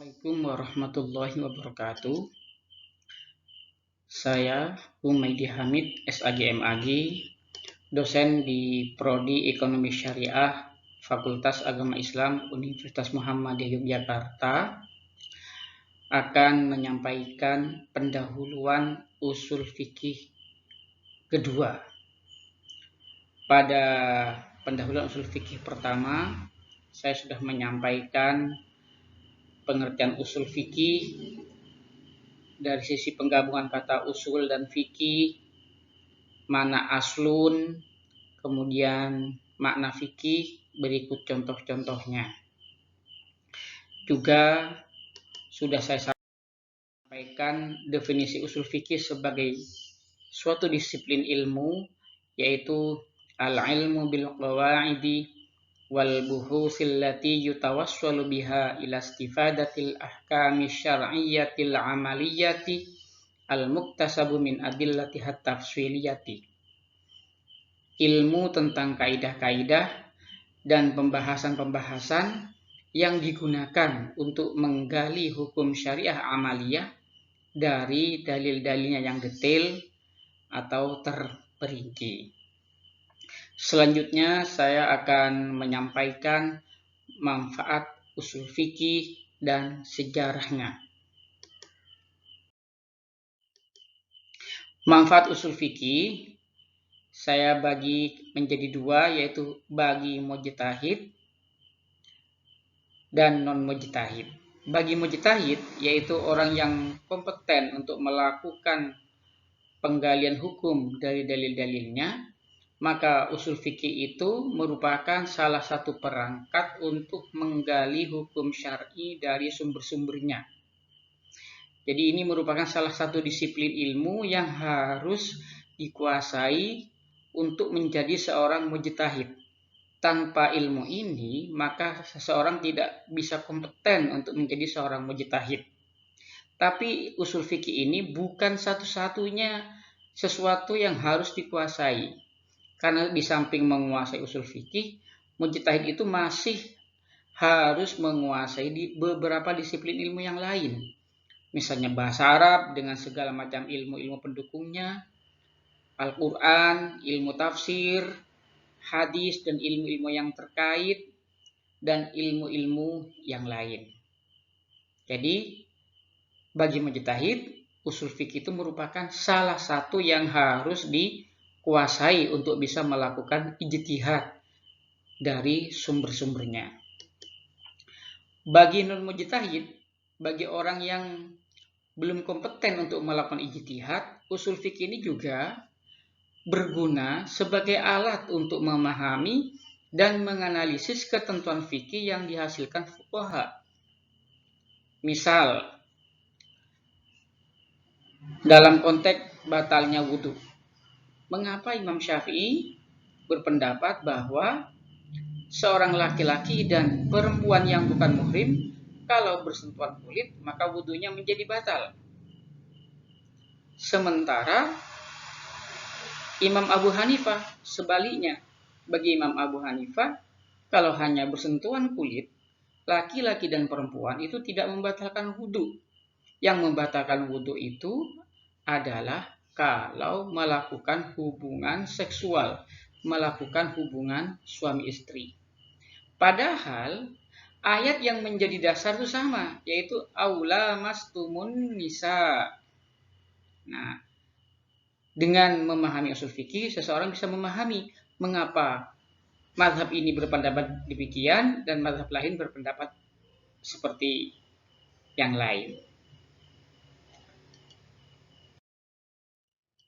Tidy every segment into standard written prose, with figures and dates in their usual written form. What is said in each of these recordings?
Assalamualaikum warahmatullahi wabarakatuh. Saya Humaydi Hamid, SAG MAG, dosen di Prodi Ekonomi Syariah, Fakultas Agama Islam, Universitas Muhammadiyah Yogyakarta, akan menyampaikan pendahuluan usul fikih kedua. Pada pendahuluan usul fikih pertama, saya sudah menyampaikan pengertian usul fikih dari sisi penggabungan kata usul dan fikih, mana aslun, kemudian makna fikih, berikut contoh-contohnya. Juga sudah saya sampaikan definisi usul fikih sebagai suatu disiplin ilmu, yaitu al-ilmu bil qawaidi wal buhusil lati yutawassalu biha ila istifadatil ahkami syar'iyyatil amaliyati al-muktasabu min adillatihat tafsiliyati. Ilmu tentang kaidah-kaidah dan pembahasan-pembahasan yang digunakan untuk menggali hukum syariah amaliyah dari dalil-dalilnya yang detail atau terperinci. Selanjutnya saya akan menyampaikan manfaat usul fikih dan sejarahnya. Manfaat usul fikih saya bagi menjadi dua, yaitu bagi mujtahid dan non-mujtahid. Bagi mujtahid, yaitu orang yang kompeten untuk melakukan penggalian hukum dari dalil-dalilnya, maka usul fikih itu merupakan salah satu perangkat untuk menggali hukum syar'i dari sumber-sumbernya. Jadi ini merupakan salah satu disiplin ilmu yang harus dikuasai untuk menjadi seorang mujtahid. Tanpa ilmu ini, maka seseorang tidak bisa kompeten untuk menjadi seorang mujtahid. Tapi usul fikih ini bukan satu-satunya sesuatu yang harus dikuasai. Karena di samping menguasai usul fikih, mujtahid itu masih harus menguasai di beberapa disiplin ilmu yang lain. Misalnya bahasa Arab dengan segala macam ilmu-ilmu pendukungnya, Al-Quran, ilmu tafsir, hadis dan ilmu-ilmu yang terkait, dan ilmu-ilmu yang lain. Jadi, bagi mujtahid, usul fikih itu merupakan salah satu yang harus dikuasai untuk bisa melakukan ijtihad dari sumber-sumbernya. Bagi non-mujtahid, bagi orang yang belum kompeten untuk melakukan ijtihad, usul fikih ini juga berguna sebagai alat untuk memahami dan menganalisis ketentuan fikih yang dihasilkan fuqaha. Misal, dalam konteks batalnya wudhu, mengapa Imam Syafi'i berpendapat bahwa seorang laki-laki dan perempuan yang bukan muhrim kalau bersentuhan kulit maka wudhunya menjadi batal. Sementara Imam Abu Hanifah sebaliknya. Bagi Imam Abu Hanifah, kalau hanya bersentuhan kulit, laki-laki dan perempuan itu tidak membatalkan wudhu. Yang membatalkan wudhu itu adalah kalau melakukan hubungan seksual, melakukan hubungan suami istri. Padahal ayat yang menjadi dasar itu sama, yaitu aula mastumun nisa. Nah, dengan memahami usul fikih, seseorang bisa memahami mengapa mazhab ini berpendapat demikian dan mazhab lain berpendapat seperti yang lain.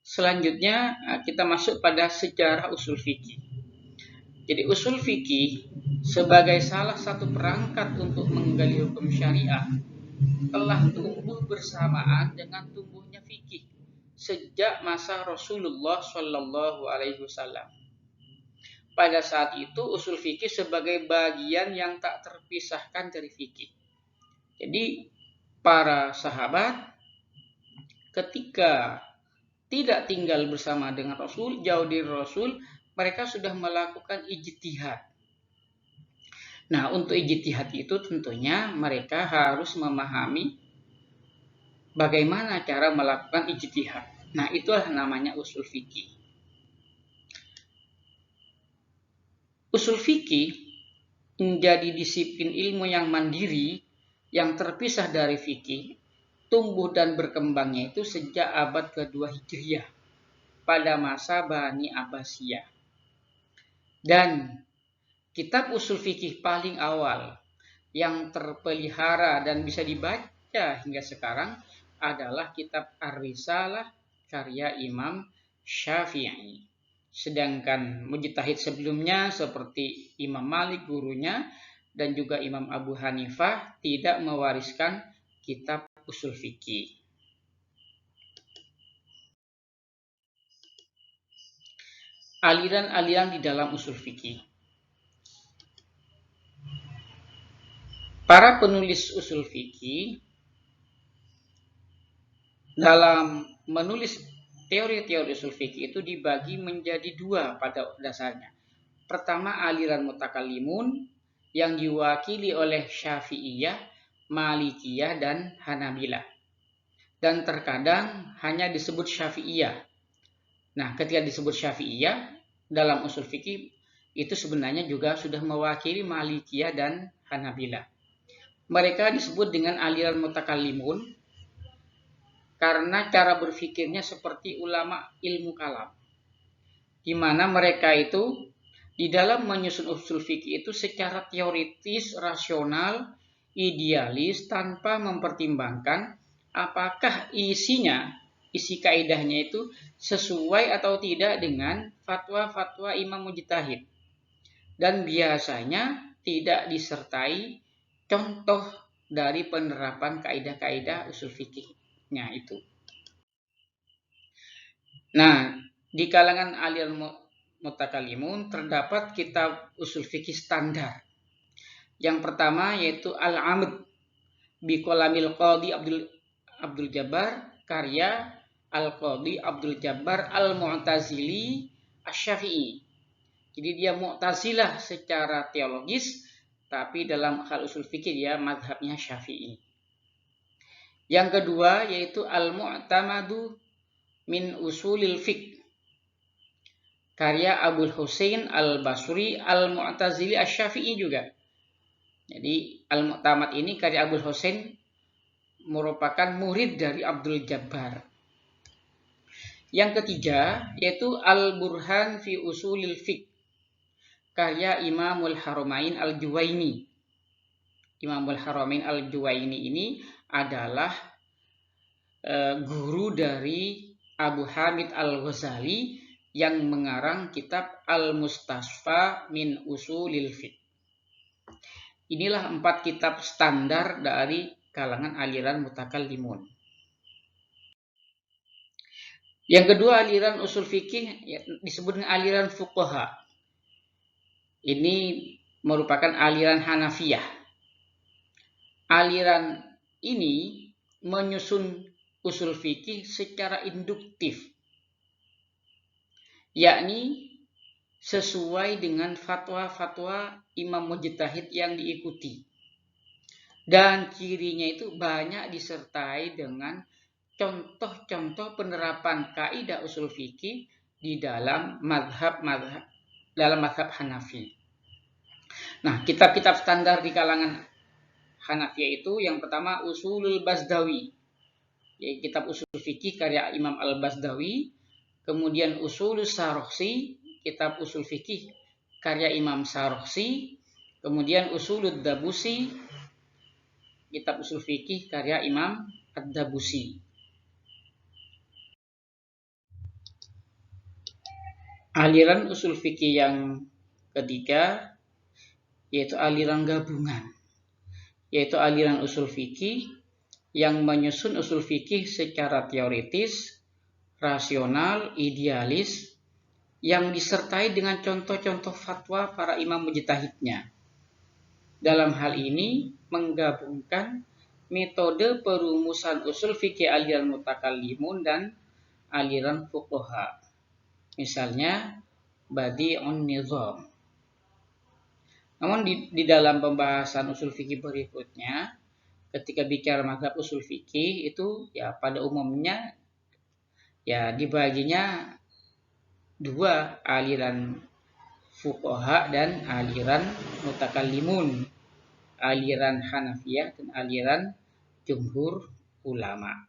Selanjutnya kita masuk pada sejarah usul fikih. Jadi usul fikih sebagai salah satu perangkat untuk menggali hukum syariah telah tumbuh bersamaan dengan tumbuhnya fikih sejak masa Rasulullah Shallallahu Alaihi Wasallam. Pada saat itu usul fikih sebagai bagian yang tak terpisahkan dari fikih. Jadi para sahabat ketika tidak tinggal bersama dengan Rasul, jauh dari Rasul, mereka sudah melakukan ijtihad. Nah, untuk ijtihad itu tentunya mereka harus memahami bagaimana cara melakukan ijtihad. Nah, itulah namanya usul fikih. Usul fikih menjadi disiplin ilmu yang mandiri, yang terpisah dari fikih, tumbuh dan berkembangnya itu sejak abad kedua Hijriah pada masa Bani Abbasiyah. Dan kitab usul fikih paling awal yang terpelihara dan bisa dibaca hingga sekarang adalah kitab Ar-Risalah karya Imam Syafi'i. Sedangkan mujtahid sebelumnya seperti Imam Malik gurunya dan juga Imam Abu Hanifah tidak mewariskan kitab usul fikih. Aliran-aliran di dalam usul fikih. Para penulis usul fikih dalam menulis teori-teori usul fikih itu dibagi menjadi dua pada dasarnya. Pertama, aliran mutakallimun yang diwakili oleh Syafi'iyah, Malikiyah, dan Hanabilah. Dan terkadang hanya disebut Syafi'iyah. Nah, ketika disebut Syafi'iyah dalam usul fikih itu sebenarnya juga sudah mewakili Malikiyah dan Hanabilah. Mereka disebut dengan aliran mutakallimun karena cara berpikirnya seperti ulama ilmu kalam, di mana mereka itu di dalam menyusun usul fikih itu secara teoritis, rasional, idealis, tanpa mempertimbangkan apakah isi kaidahnya itu sesuai atau tidak dengan fatwa-fatwa imam mujtahid. Dan biasanya tidak disertai contoh dari penerapan kaidah-kaidah usul fikihnya itu. Nah, di kalangan aliran mutakallimun terdapat kitab usul fikih standar. Yang pertama yaitu Al-Amd bi Qalamil Qadhi Abdul Jabbar karya Al-Qadhi Abdul Jabbar Al-Mu'tazili Asy-Syafi'i. Jadi dia Mu'tazilah secara teologis, tapi dalam hal usul fikih dia mazhabnya Syafi'i. Yang kedua yaitu Al-Mu'tamadu min Usulil Fiqh karya Abul Husain Al-Basri Al-Mu'tazili Asy-Syafi'i juga. Jadi Al-Mu'tamad ini karya Abul Husain merupakan murid dari Abdul Jabbar. Yang ketiga yaitu Al-Burhan fi Usulil Fiqh karya Imamul Haramain Al-Juwaini. Imamul Haramain Al-Juwaini ini adalah guru dari Abu Hamid Al-Ghazali yang mengarang kitab Al-Mustasfa min Usulil Fiqh. Inilah 4 kitab standar dari kalangan aliran mutakallimun. Yang kedua aliran usul fikih disebut dengan aliran fuqaha. Ini merupakan aliran Hanafiyah. Aliran ini menyusun usul fikih secara induktif, yakni sesuai dengan fatwa-fatwa imam mujtahid yang diikuti. Dan cirinya itu banyak disertai dengan contoh-contoh penerapan kaidah usul fikih di dalam mazhab Hanafi. Nah, kitab-kitab standar di kalangan Hanafiyah itu yang pertama Usulul Bazdawi, yaitu kitab usul fikih karya Imam Al-Bazdawi. Kemudian Usulus Sarokhsi, kitab usul fikih karya Imam Sarokhsi. Kemudian Usulud Dabusi, kitab usul fikih karya Imam Ad-Dabusi. Aliran usul fikih yang ketiga yaitu aliran gabungan, yaitu aliran usul fikih yang menyusun usul fikih secara teoritis, rasional, idealis, yang disertai dengan contoh-contoh fatwa para imam mujtahidnya. Dalam hal ini menggabungkan metode perumusan usul fikih aliran mutakallimun dan aliran fuqaha. Misalnya Badi'un Nizam. Namun di dalam pembahasan usul fikih berikutnya, ketika bicara mazhab usul fikih itu ya pada umumnya ya dibaginya dua, aliran fuqaha dan aliran mutakallimun, aliran Hanafiyah dan aliran jumhur ulama.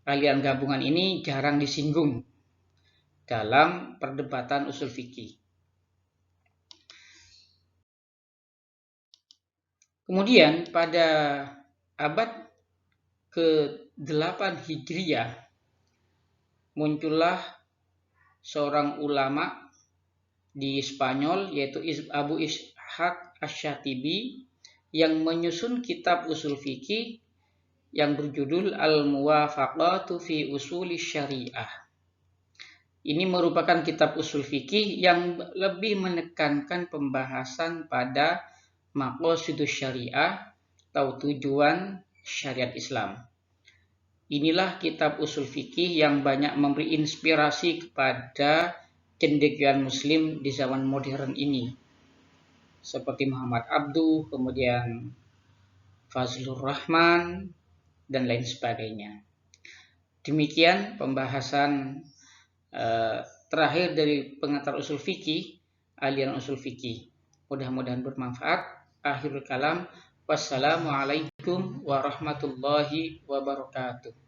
Aliran gabungan ini jarang disinggung dalam perdebatan usul fikih. Kemudian pada abad ke-8 Hijriah muncullah seorang ulama di Spanyol yaitu Abu Ishaq Asy-Syatibi yang menyusun kitab usul fikih yang berjudul Al-Muwafaqatu fi Usuli Syariah. Ini merupakan kitab usul fikih yang lebih menekankan pembahasan pada maqasidus syariah atau tujuan syariat Islam. Inilah kitab usul fikih yang banyak memberi inspirasi kepada cendekiawan muslim di zaman modern ini. Seperti Muhammad Abduh, kemudian Fazlur Rahman, dan lain sebagainya. Demikian pembahasan terakhir dari pengantar usul fikih, aliran usul fikih. Mudah-mudahan bermanfaat. Akhirul kalam. Wassalamualaikum warahmatullahi wabarakatuh.